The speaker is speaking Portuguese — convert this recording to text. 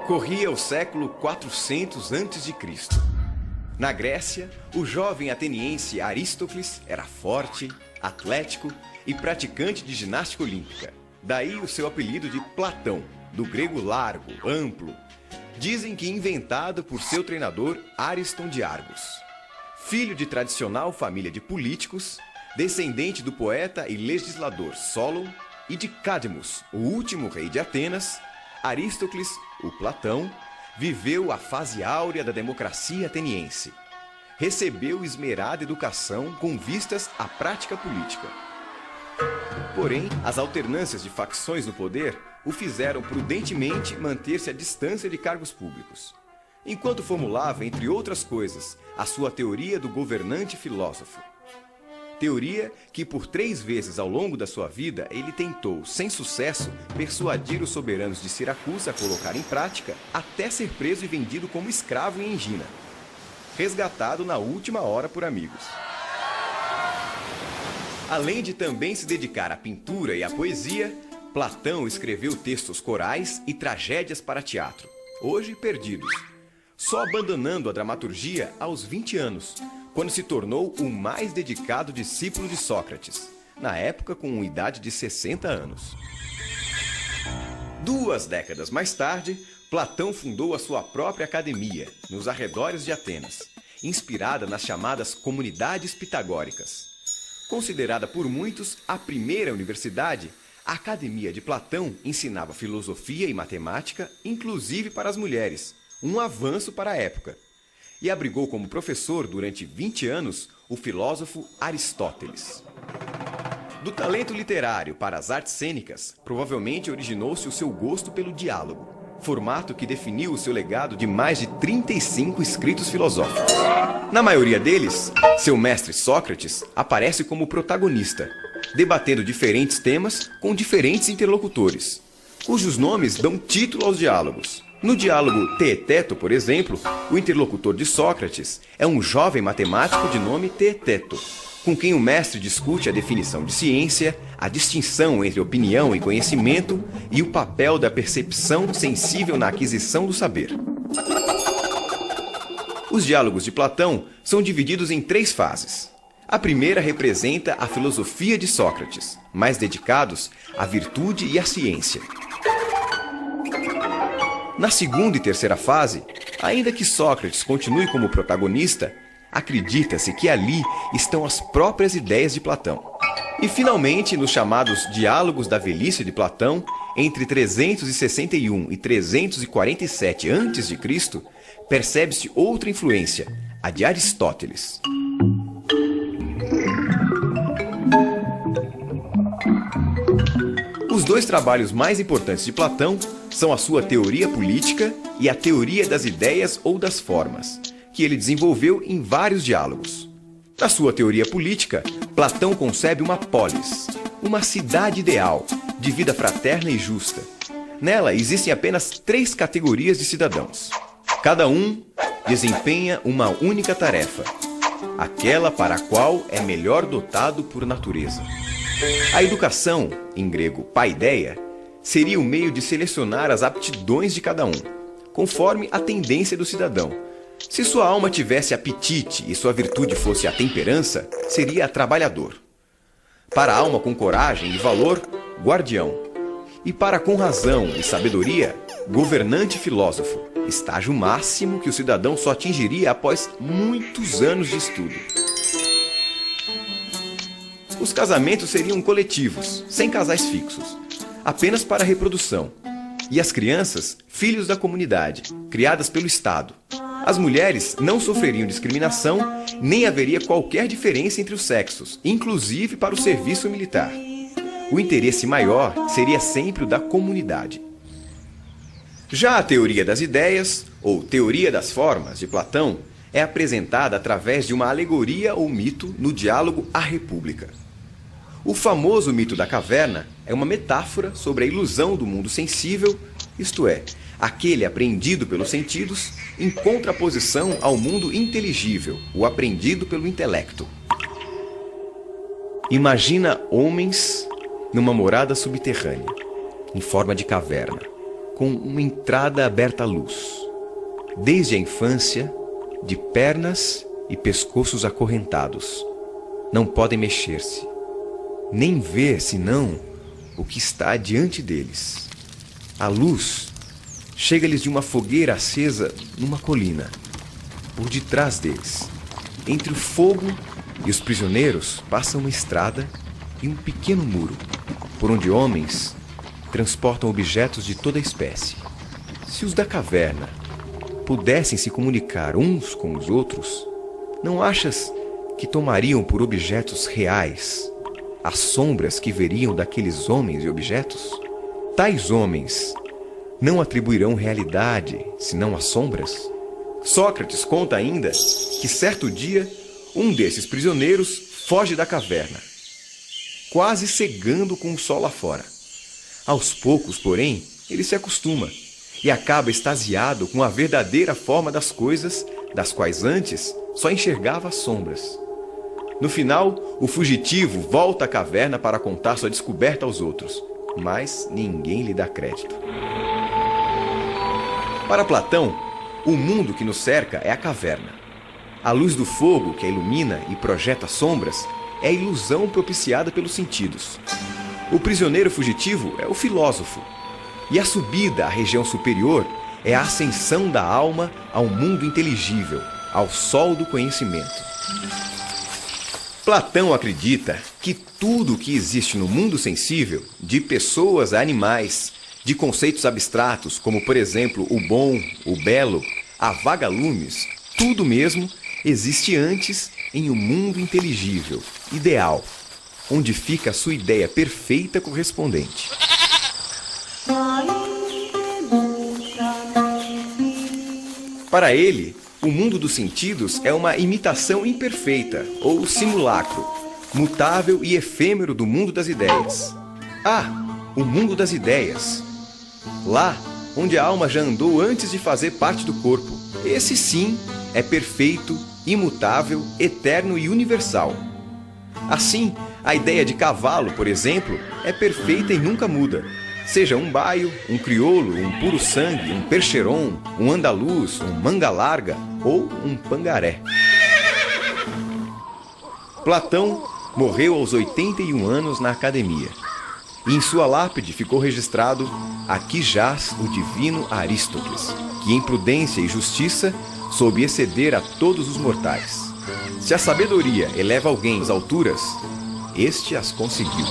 Corria o século 400 a.C. Na Grécia, o jovem ateniense Aristócles era forte, atlético e praticante de ginástica olímpica. Daí o seu apelido de Platão, do grego largo, amplo. Dizem que inventado por seu treinador Ariston de Argos. Filho de tradicional família de políticos, descendente do poeta e legislador Solon e de Cadmus, o último rei de Atenas, Aristócles, o Platão, viveu a fase áurea da democracia ateniense. Recebeu esmerada educação com vistas à prática política. Porém, as alternâncias de facções no poder o fizeram prudentemente manter-se à distância de cargos públicos, enquanto formulava, entre outras coisas, a sua teoria do governante filósofo. Teoria que por 3 vezes ao longo da sua vida ele tentou, sem sucesso, persuadir os soberanos de Siracusa a colocar em prática, até ser preso e vendido como escravo em Engina, resgatado na última hora por amigos. Além de também se dedicar à pintura e à poesia, Platão escreveu textos corais e tragédias para teatro, hoje perdidos, só abandonando a dramaturgia aos 20 anos, quando se tornou o mais dedicado discípulo de Sócrates, na época com uma idade de 60 anos. 2 décadas mais tarde, Platão fundou a sua própria academia, nos arredores de Atenas, inspirada nas chamadas comunidades pitagóricas. Considerada por muitos a primeira universidade, a Academia de Platão ensinava filosofia e matemática, inclusive para as mulheres, um avanço para a época. E abrigou como professor durante 20 anos o filósofo Aristóteles. Do talento literário para as artes cênicas, provavelmente originou-se o seu gosto pelo diálogo, formato que definiu o seu legado de mais de 35 escritos filosóficos. Na maioria deles, seu mestre Sócrates aparece como protagonista, debatendo diferentes temas com diferentes interlocutores, cujos nomes dão título aos diálogos. No diálogo Teeteto, por exemplo, o interlocutor de Sócrates é um jovem matemático de nome Teeteto, com quem o mestre discute a definição de ciência, a distinção entre opinião e conhecimento e o papel da percepção sensível na aquisição do saber. Os diálogos de Platão são divididos em 3 fases. A primeira representa a filosofia de Sócrates, mais dedicados à virtude e à ciência. Na segunda e terceira fase, ainda que Sócrates continue como protagonista, acredita-se que ali estão as próprias ideias de Platão. E finalmente, nos chamados Diálogos da Velhice de Platão, entre 361 e 347 a.C., percebe-se outra influência, a de Aristóteles. Os 2 trabalhos mais importantes de Platão são a sua teoria política e a teoria das ideias ou das formas, que ele desenvolveu em vários diálogos. Na sua teoria política, Platão concebe uma polis, uma cidade ideal, de vida fraterna e justa. Nela existem apenas 3 categorias de cidadãos. Cada um desempenha uma única tarefa, aquela para a qual é melhor dotado por natureza. A educação, em grego paideia, seria o meio de selecionar as aptidões de cada um, conforme a tendência do cidadão. Se sua alma tivesse apetite e sua virtude fosse a temperança, seria trabalhador. Para a alma com coragem e valor, guardião. E para com razão e sabedoria, governante filósofo, estágio máximo que o cidadão só atingiria após muitos anos de estudo. Os casamentos seriam coletivos, sem casais fixos, apenas para reprodução. E as crianças, filhos da comunidade, criadas pelo Estado. As mulheres não sofreriam discriminação, nem haveria qualquer diferença entre os sexos, inclusive para o serviço militar. O interesse maior seria sempre o da comunidade. Já a teoria das ideias, ou teoria das formas, de Platão, é apresentada através de uma alegoria ou mito no diálogo A República. O famoso mito da caverna é uma metáfora sobre a ilusão do mundo sensível, isto é, aquele apreendido pelos sentidos, em contraposição ao mundo inteligível, o apreendido pelo intelecto. Imagina homens numa morada subterrânea, em forma de caverna. com uma entrada aberta à luz. Desde a infância, de pernas e pescoços acorrentados. Não podem mexer-se, nem ver senão o que está diante deles. A luz chega-lhes de uma fogueira acesa numa colina, por detrás deles. Entre o fogo e os prisioneiros passa uma estrada e um pequeno muro, por onde homens transportam objetos de toda espécie. Se os da caverna pudessem se comunicar uns com os outros, não achas que tomariam por objetos reais as sombras que veriam daqueles homens e objetos? Tais homens não atribuirão realidade senão as sombras? Sócrates conta ainda que certo dia um desses prisioneiros foge da caverna, quase cegando com o sol lá fora. Aos poucos, porém, ele se acostuma e acaba extasiado com a verdadeira forma das coisas, das quais antes só enxergava as sombras. No final, o fugitivo volta à caverna para contar sua descoberta aos outros, mas ninguém lhe dá crédito. Para Platão, o mundo que nos cerca é a caverna. A luz do fogo que a ilumina e projeta sombras é a ilusão propiciada pelos sentidos. O prisioneiro fugitivo é o filósofo. E a subida à região superior é a ascensão da alma ao mundo inteligível, ao sol do conhecimento. Platão acredita que tudo o que existe no mundo sensível, de pessoas a animais, de conceitos abstratos, como por exemplo o bom, o belo, a vagalumes, tudo mesmo existe antes em um mundo inteligível, ideal, onde fica a sua ideia perfeita correspondente. Para ele, o mundo dos sentidos é uma imitação imperfeita, ou simulacro, mutável e efêmero do mundo das ideias. O mundo das ideias. Lá, onde a alma já andou antes de fazer parte do corpo. Esse sim é perfeito, imutável, eterno e universal. Assim, a ideia de cavalo, por exemplo, é perfeita e nunca muda. Seja um baio, um crioulo, um puro sangue, um percheron, um andaluz, um manga larga ou um pangaré. Platão morreu aos 81 anos na academia. E em sua lápide ficou registrado: aqui jaz o divino Aristóteles, que em prudência e justiça soube exceder a todos os mortais. Se a sabedoria eleva alguém às alturas, este as conseguiu.